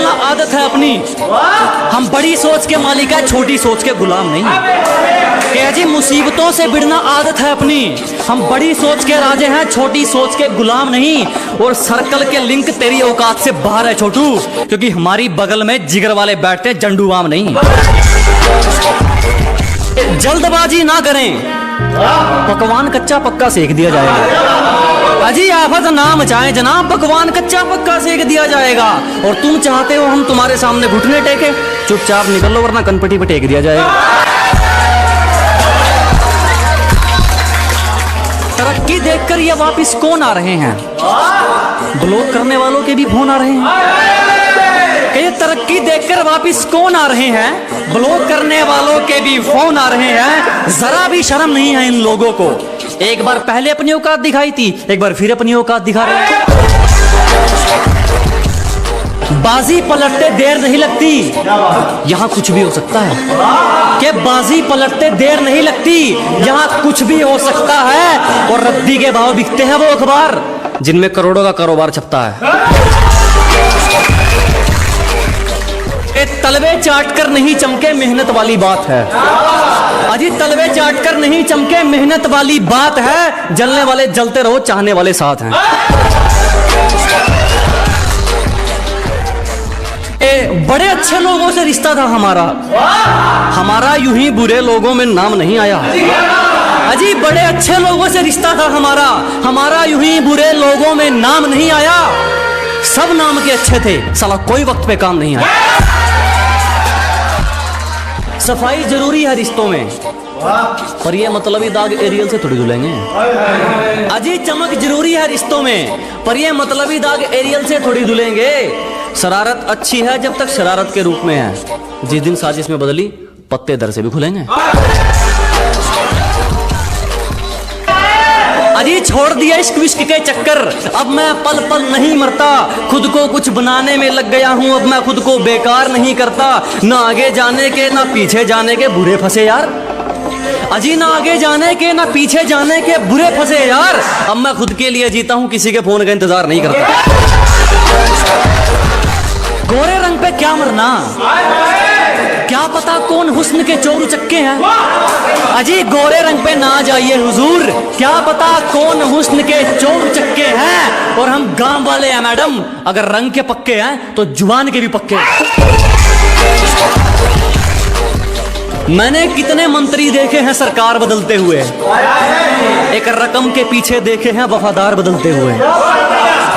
चलना आदत है अपनी। हम बड़ी सोच के मालिक है, छोटी सोच के गुलाम नहीं। कह जी मुसीबतों से भिड़ना आदत है अपनी। हम बड़ी सोच के राजे हैं, छोटी सोच के गुलाम नहीं। और सर्कल के लिंक तेरी औकात से बाहर है छोटू, क्योंकि हमारी बगल में जिगर वाले बैठते जंडूबाम नहीं। जल्दबाजी ना करें, पकवान कच्चा पक्का सेक दिया जाएगा। अजी आफत ना मचाएं जनाब, पकवान कच्चा पक्का सेक दिया जाएगा। और तुम चाहते हो हम तुम्हारे सामने घुटने टेके? चुपचाप निकल लो वरना कनपटी पे टेक दिया जाएगा। तरक्की देखकर ये वापिस कौन आ रहे हैं? ब्लॉक करने वालों के भी फोन आ रहे हैं। ये तरक्की देखकर वापिस कौन आ रहे हैं? ब्लॉक करने वालों के भी फोन आ रहे हैं। जरा भी शर्म नहीं है इन लोगों को। एक बार पहले अपनी औकात दिखाई थी, एक बार फिर अपनी औकात दिखा रहे हैं। बाजी पलटते देर नहीं लगती, यहाँ कुछ भी हो सकता है। कि बाजी पलटते देर नहीं लगती, यहाँ कुछ भी हो सकता है। और रद्दी के भाव बिकते हैं वो अखबार जिनमें करोड़ों का कारोबार छपता है। तलवे चाट कर नहीं चमके मेहनत वाली बात है। अजी तलवे चाट कर नहीं चमके मेहनत वाली बात है। जलने वाले जलते रहो, चाहने वाले साथ हैं। बड़े अच्छे लोगों से रिश्ता था हमारा यूं ही बुरे लोगों में नाम नहीं आया। अजी बड़े अच्छे लोगों से रिश्ता था हमारा यूं ही बुरे लोगों में नाम नहीं आया। सब नाम के अच्छे थे, साला कोई वक्त पे काम नहीं आया। सफाई जरूरी है रिश्तों में, पर ये मतलबी दाग एरियल से थोड़ी धुलेंगे। अजी चमक जरूरी है रिश्तों में, पर ये मतलबी दाग एरियल से थोड़ी धुलेंगे। शरारत अच्छी है जब तक शरारत के रूप में है। जिस दिन साजिश में बदली, पत्ते दर से भी खुलेंगे। अजी छोड़ दिया इश्क विश्क के चक्कर, अब मैं पल पल नहीं मरता। खुद को कुछ बनाने में लग गया हूं, अब मैं खुद को बेकार नहीं करता। ना आगे जाने के ना पीछे जाने के बुरे फंसे यार। अजी ना आगे जाने के ना पीछे जाने के बुरे फंसे यार। अब मैं खुद के लिए जीता हूं, किसी के फोन का इंतजार नहीं करता। गोरे रंग पे क्या मरना, क्या पता कौन हुस्न के चोर उचक्के हैं। अजी गोरे रंग पे ना जाइए हुजूर, क्या पता कौन हुस्न के चोर उचक्के हैं। और हम गांव वाले हैं मैडम, अगर रंग के पक्के हैं तो जुबान के भी पक्के हैं। मैंने कितने मंत्री देखे हैं सरकार बदलते हुए, एक रकम के पीछे देखे हैं वफादार बदलते हुए।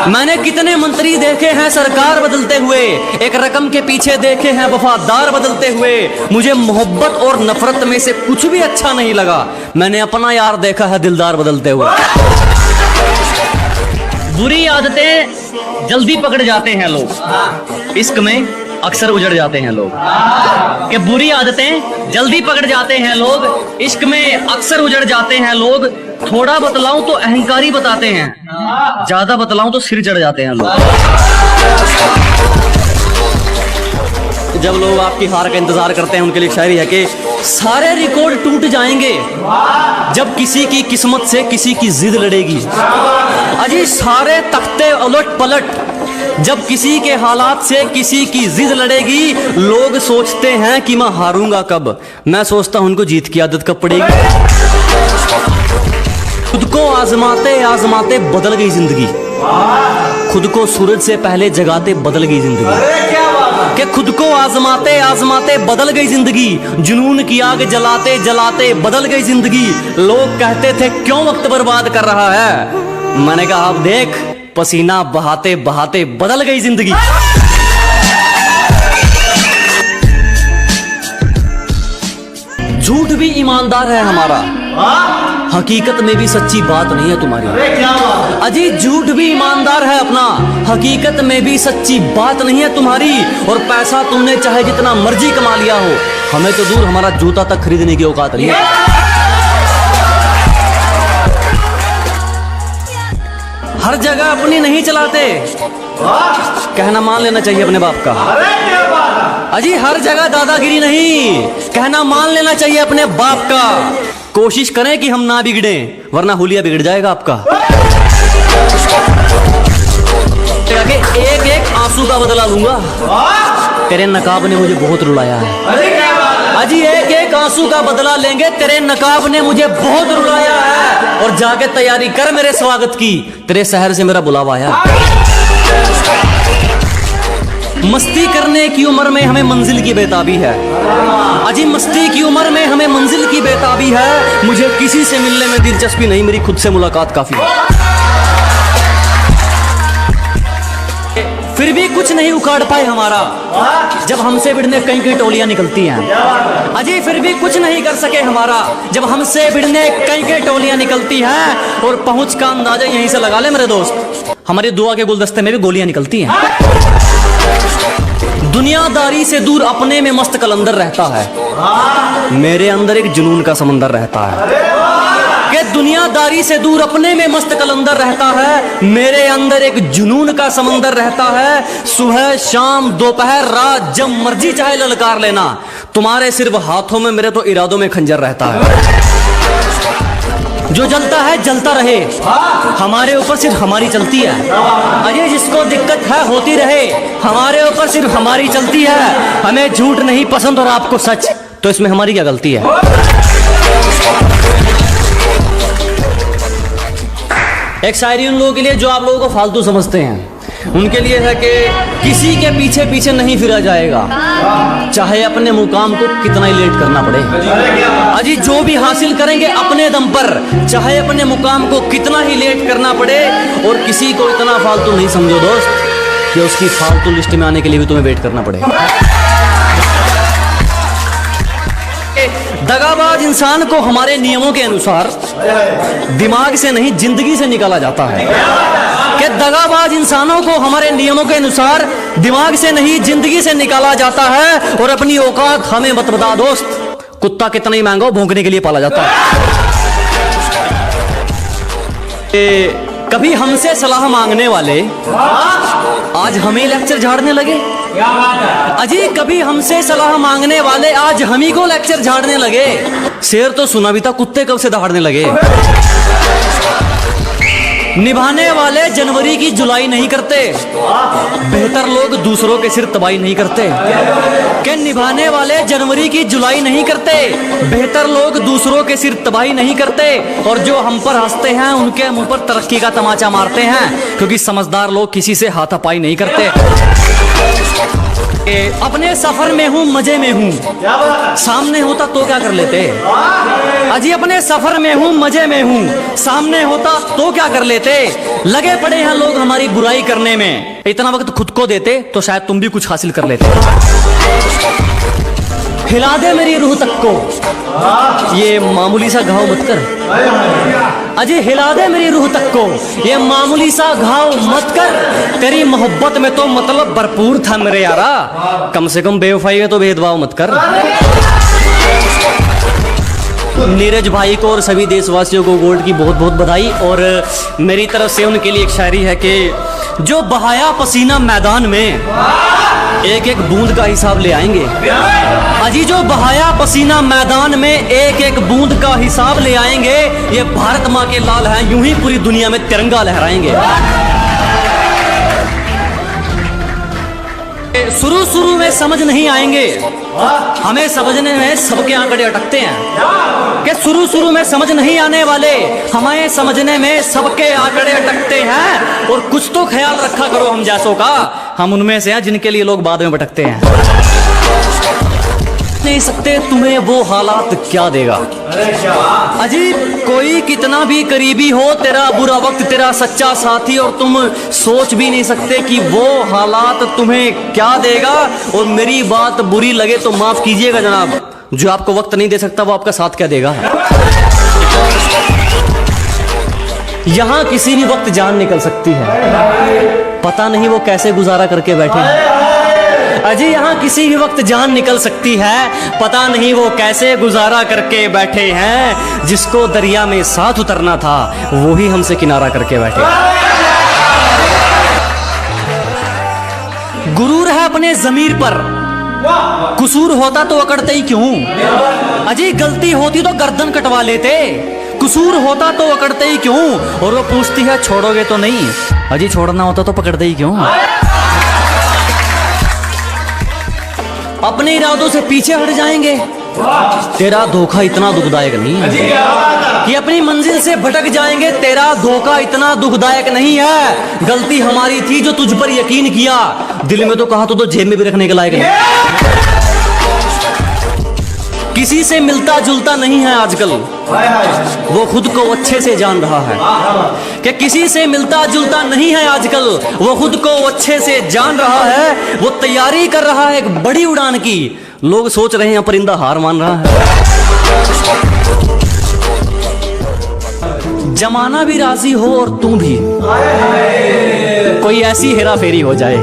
मैंने कितने मंत्री देखे हैं सरकार बदलते हुए, एक रकम के पीछे देखे हैं वफादार बदलते हुए। मुझे मोहब्बत और नफरत में से कुछ भी अच्छा नहीं लगा, मैंने अपना यार देखा है दिलदार बदलते हुए। बुरी आदतें जल्दी पकड़ जाते हैं लोग, इश्क में अक्सर उजड़ जाते हैं लोग। कि बुरी आदतें जल्दी पकड़ जाते हैं लोग, इश्क में अक्सर उजड़ जाते हैं लोग। थोड़ा बतलाऊं तो अहंकारी बताते हैं, ज्यादा बतलाऊं तो सिर चढ़ जाते हैं लोग। जब लोग आपकी हार का इंतजार करते हैं, उनके लिए शायरी है कि सारे रिकॉर्ड टूट जाएंगे जब किसी की किस्मत से किसी की जिद लड़ेगी। अजी सारे तख्ते उलट पलट जब किसी के हालात से किसी की जिद लड़ेगी। लोग सोचते हैं कि मैं हारूंगा कब, मैं सोचता हूं उनको जीत की आदत कब पड़ेगी। खुद को आजमाते आजमाते बदल गई जिंदगी, खुद को सूरज से पहले जगाते बदल गई जिंदगी। कि खुद को आजमाते आजमाते बदल गई जिंदगी, जुनून की आग जलाते जलाते बदल गई जिंदगी। लोग कहते थे क्यों वक्त बर्बाद कर रहा है, मैंने कहा अब देख पसीना बहाते बहाते बदल गई जिंदगी। झूठ भी ईमानदार है हमारा, हकीकत में भी सच्ची बात नहीं है तुम्हारी। अजी झूठ भी ईमानदार है अपना, हकीकत में भी सच्ची बात नहीं है तुम्हारी। और पैसा तुमने चाहे जितना मर्जी कमा लिया हो, हमें तो दूर हमारा जूता तक खरीदने की औकात नहीं है। हर जगह अपनी नहीं चलाते, कहना मान लेना चाहिए अपने बाप का। अजी हर जगह दादागिरी नहीं, कहना मान लेना चाहिए अपने बाप का। कोशिश करें कि हम ना बिगड़े, वरना हुलिया बिगड़ जाएगा आपका। एक एक आंसू आंसू का बदला लूंगा। तेरे नकाब ने मुझे बहुत रुलाया है। अजी एक एक आंसू का बदला लेंगे, तेरे नकाब ने मुझे बहुत रुलाया है। और जाके तैयारी कर मेरे स्वागत की, तेरे शहर से मेरा बुलावा आया। मस्ती करने की उम्र में हमें मंजिल की बेताबी है। अजी मस्ती की उम्र में हमें मंजिल की बेताबी है। मुझे किसी से मिलने में दिलचस्पी नहीं, मेरी खुद से मुलाकात काफी है। फिर भी कुछ नहीं उखाड़ पाए हमारा, जब हमसे भिड़ने कई कई टोलियां निकलती हैं। अजी फिर भी कुछ नहीं कर सके हमारा, जब हमसे भिड़ने कई कई टोलियां निकलती हैं। और पहुंच का अंदाजा यहीं से लगा ले मेरे दोस्त, हमारी दुआ के गुलदस्ते में भी गोलियां निकलती हैं। दुनियादारी से दूर अपने में मस्त कलंदर रहता है। मेरे अंदर एक जुनून का समंदर रहता है। कि दुनियादारी से दूर अपने में मस्त कलंदर रहता है। मेरे अंदर एक जुनून का समंदर रहता है। सुबह शाम दोपहर रात जब मर्जी चाहे ललकार लेना, तुम्हारे सिर्फ हाथों में, मेरे तो इरादों में खंजर रहता है। जो जलता है जलता रहे, हमारे ऊपर सिर्फ हमारी चलती है। अरे जिसको दिक्कत है होती रहे, हमारे ऊपर सिर्फ हमारी चलती है। हमें झूठ नहीं पसंद और आपको सच, तो इसमें हमारी क्या गलती है। एक शायरी उन लोगों के लिए जो आप लोगों को फालतू समझते हैं, उनके लिए है कि किसी के पीछे पीछे नहीं फिरा जाएगा, चाहे अपने मुकाम को कितना ही लेट करना पड़े। अजी जो भी हासिल करेंगे अपने दम पर, चाहे अपने मुकाम को कितना ही लेट करना पड़े। और किसी को इतना फालतू नहीं समझो दोस्त कि उसकी फालतू लिस्ट में आने के लिए भी तुम्हें वेट करना पड़े। दगाबाज इंसान को हमारे नियमों के अनुसार दिमाग से नहीं जिंदगी से निकाला जाता है। कि दगाबाज इंसानों को हमारे नियमों के अनुसार दिमाग से नहीं जिंदगी से निकाला जाता है। और अपनी औकात हमें मत बता दोस्त, कुत्ता कितना ही महंगा हो भौंकने के लिए पाला जाता है। कभी हमसे सलाह मांगने वाले आज हमें लेक्चर झाड़ने लगे। अजी कभी हमसे सलाह मांगने वाले आज हम ही को लेक्चर झाड़ने लगे। शेर तो सुना भी था, कुत्ते कब से दहाड़ने लगे। निभाने वाले जनवरी की जुलाई नहीं करते, बेहतर लोग दूसरों के सिर तबाही नहीं करते। कि निभाने वाले जनवरी की जुलाई नहीं करते, बेहतर लोग दूसरों के सिर तबाही नहीं करते। और जो हम पर हंसते हैं उनके मुंह पर तरक्की का तमाचा मारते हैं, क्योंकि समझदार लोग किसी से हाथापाई नहीं करते। अपने सफर में हूँ मजे में हूँ, सामने होता तो क्या कर लेते। अजी अपने सफर में हूँ मजे में हूँ, सामने होता तो क्या कर लेते। लगे पड़े हैं लोग हमारी बुराई करने में, इतना वक्त खुद को देते तो शायद तुम भी कुछ हासिल कर लेते। हिला दे मेरी रूह तक को, ये मामूली सा घाव मत कर। अजी हिला दे मेरी रूह तक को, ये मामूली सा घाव मत कर। तेरी मोहब्बत में तो मतलब भरपूर था मेरे यारा, कम से कम बेवफाई में तो भेदभाव मत कर। नीरज भाई को और सभी देशवासियों को गोल्ड की बहुत बहुत बधाई। और मेरी तरफ से उनके लिए एक शायरी है कि जो बहाया पसीना मैदान में, एक एक बूंद का हिसाब ले आएंगे। अजी जो बहाया पसीना मैदान में, एक एक बूंद का हिसाब ले आएंगे। ये भारत माँ के लाल हैं, यूं ही पूरी दुनिया में तिरंगा लहराएंगे। शुरू में समझ नहीं आएंगे, हमें समझने में सबके आंकड़े अटकते हैं। कि शुरू में समझ नहीं आने वाले, हमें समझने में सबके आंकड़े अटकते हैं। और कुछ तो ख्याल रखा करो हम जैसों का, हम उनमें से हैं जिनके लिए लोग बाद में भटकते हैं। नहीं सकते तुम्हें वो हालात क्या देगा। अजीब कोई कितना भी करीबी हो, तेरा बुरा वक्त तेरा सच्चा साथी, और तुम सोच भी नहीं सकते कि वो हालात तुम्हें क्या देगा। और मेरी बात बुरी लगे तो माफ कीजिएगा जनाब, जो आपको वक्त नहीं दे सकता वो आपका साथ क्या देगा। यहां किसी भी वक्त जान निकल सकती है, पता नहीं वो कैसे गुजारा करके बैठे हैं। अजी यहाँ किसी भी वक्त जान निकल सकती है, पता नहीं वो कैसे गुजारा करके बैठे हैं। जिसको दरिया में साथ उतरना था वो ही हमसे किनारा करके बैठे। गुरूर है अपने ज़मीर पर, कसूर होता तो अकड़ते ही क्यों। अजी गलती होती तो गर्दन कटवा लेते, कसूर होता तो अकड़ते ही क्यों। और वो पूछती है छोड़ोगे तो नहीं, अजी छोड़ना होता तो पकड़ते ही क्यों। अपने इरादों से पीछे हट जाएंगे। तेरा धोखा इतना दुखदायक नहीं है कि अपनी मंजिल से भटक जाएंगे। तेरा धोखा इतना दुखदायक नहीं है। गलती हमारी थी जो तुझ पर यकीन किया। दिल में तो कहा तो जेब में भी रखने के लायक नहीं। किसी से मिलता जुलता नहीं है आजकल, वो खुद को अच्छे से जान रहा है। कि किसी से मिलता जुलता नहीं है आजकल, वो खुद को अच्छे से जान रहा है। वो तैयारी कर रहा है एक बड़ी उड़ान की। लोग सोच रहे हैं परिंदा हार मान रहा है। जमाना भी राजी हो और तू भी, कोई ऐसी हेरा फेरी हो जाए।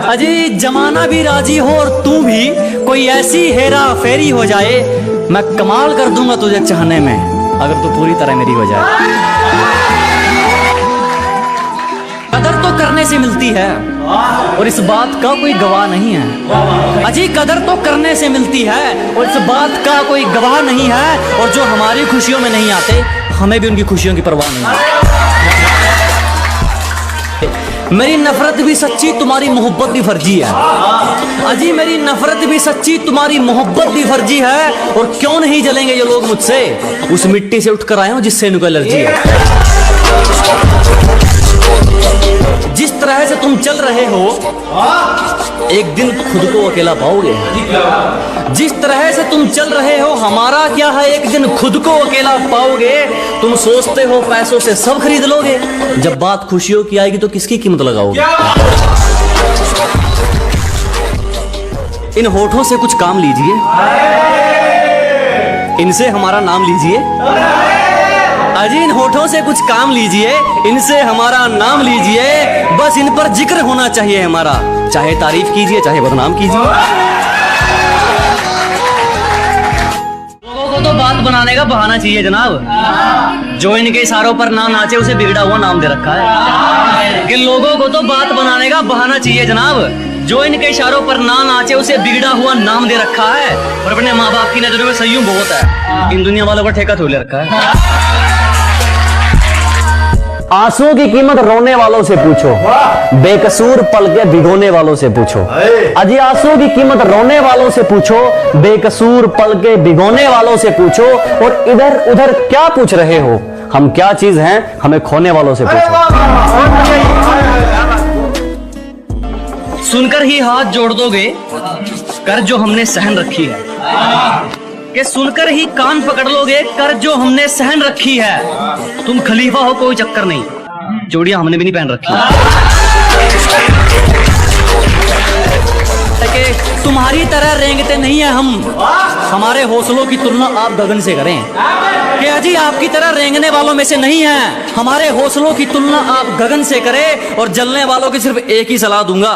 अजी जमाना भी राजी हो और तू भी, कोई ऐसी हेरा फेरी हो जाए। मैं कमाल कर दूंगा तुझे चाहने में, अगर तू पूरी तरह मेरी हो जाए। कदर तो करने से मिलती है और इस बात का कोई गवाह नहीं है। अजी कदर तो करने से मिलती है और इस बात का कोई गवाह नहीं है। और जो हमारी खुशियों में नहीं आते, हमें भी उनकी खुशियों की परवाह नहीं है। मेरी नफरत भी सच्ची, तुम्हारी मोहब्बत भी फर्जी है। अजी मेरी नफरत भी सच्ची, तुम्हारी मोहब्बत भी फर्जी है। और क्यों नहीं जलेंगे ये लोग मुझसे? उस मिट्टी से उठकर आए हो जिससे इनको एलर्जी है। जिस तरह से तुम चल रहे हो, एक दिन खुद को अकेला पाओगे। जिस तरह से तुम चल रहे हो, हमारा क्या है, एक दिन खुद को अकेला पाओगे। तुम सोचते हो पैसों से सब खरीद लोगे, जब बात खुशियों की आएगी तो किसकी कीमत लगाओगे? इन होठों से कुछ काम लीजिए, इनसे हमारा नाम लीजिए। अजी इन होठों से कुछ काम लीजिए, इनसे हमारा नाम लीजिए। बस इन पर जिक्र होना चाहिए हमारा, चाहे तारीफ कीजिए चाहे बदनाम कीजिए। लोगों को तो बात बनाने का बहाना चाहिए जनाब। जो इनके इशारों पर ना नाचे उसे बिगड़ा हुआ नाम दे रखा है। कि लोगों को तो बात बनाने का बहाना चाहिए जनाब। जो इनके इशारों पर ना नाचे उसे बिगड़ा हुआ नाम दे रखा है। और अपने माँ बाप की नजरों में संयम बहुत है। इन दुनिया वालों का ठेका तो ले रखा है। आंसुओं की कीमत रोने वालों से पूछो, बेकसूर पल के भिगोने वालों से पूछो। अजी आंसुओं की कीमत रोने वालों से पूछो, बेकसूर पल के भिगोने वालों से पूछो। और इधर उधर क्या पूछ रहे हो, हम क्या चीज हैं, हमें खोने वालों से पूछो। सुनकर ही हाथ जोड़ दोगे कर जो हमने सहन रखी है। कि सुनकर ही कान पकड़ लोगे कर जो हमने सहन रखी है। तुम खलीफा हो कोई चक्कर नहीं, चूड़ियां हमने भी नहीं पहन रखी। कि तुम्हारी तरह रेंगते नहीं है हम, हमारे हौसलों की तुलना आप गगन से करें। कि अजी आपकी तरह रेंगने वालों में से नहीं है, हमारे हौसलों की तुलना आप गगन से करें। और जलने वालों की सिर्फ एक ही सलाह दूंगा,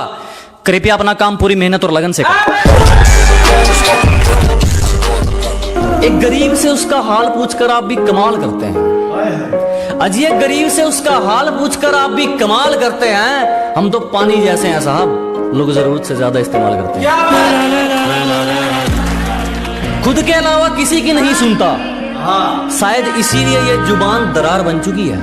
कृपया अपना काम पूरी मेहनत और लगन से करें। एक गरीब से उसका हाल पूछकर आप भी कमाल करते हैं। अजी एक गरीब से उसका हाल पूछकर आप भी कमाल करते हैं। हम तो पानी जैसे हैं साहब, लोग जरूरत से ज्यादा इस्तेमाल करते हैं। खुद के अलावा किसी की नहीं सुनता, शायद इसीलिए ये जुबान दरार बन चुकी है।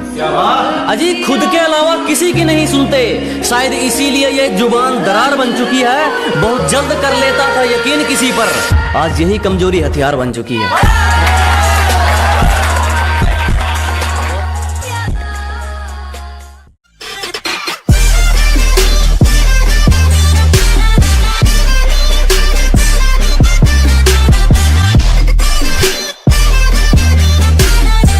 अजी खुद के अलावा किसी की नहीं सुनते, शायद इसीलिए ये जुबान दरार बन चुकी है। बहुत जल्द कर लेता था यकीन किसी पर, आज यही कमजोरी हथियार बन चुकी है।